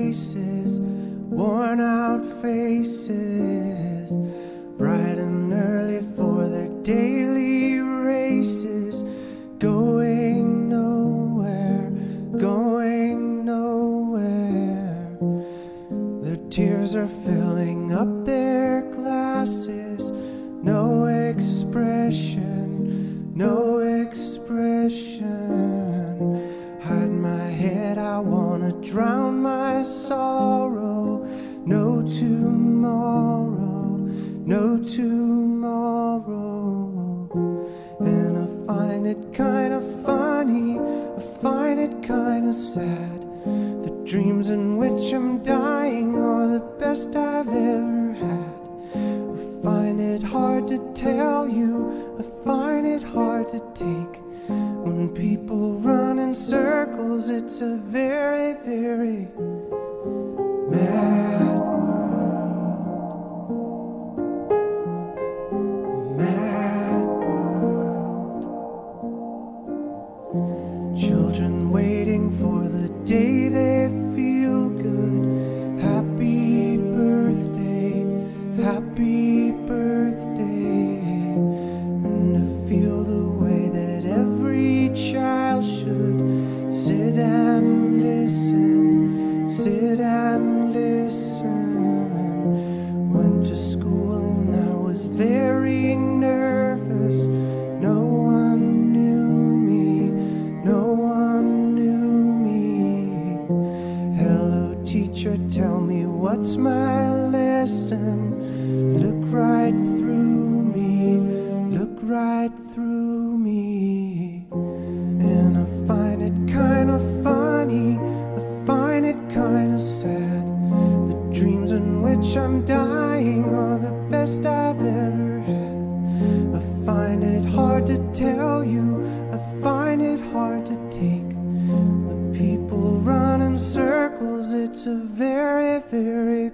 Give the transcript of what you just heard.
places, worn out faces, bright and early for their daily races, going nowhere, going nowhere. Their tears are filling up their glasses, no expression, no expression. Hide my head, I wanna drown my sorrow. No tomorrow, no tomorrow. And I find it kinda funny, I find it kinda sad. The dreams in which I'm dying are the best I've ever had. I find it hard to tell you, I find it hard to take. When people run in circles, it's a very, very mad world. Mad world. Children waiting for the day they feel good. Happy birthday, happy birthday. And to feel the way that every child should sit and listen, sit and listen. Went to school and I was very nervous. No one knew me, no one knew me. Hello teacher, tell me what's my lesson. Look right through me, look right through me. And I find it kinda funny, I find it kinda sad. The dreams in which I'm dying are the best I've ever had. I find it hard to tell you, I find it hard to take. When people run in circles, it's a very, very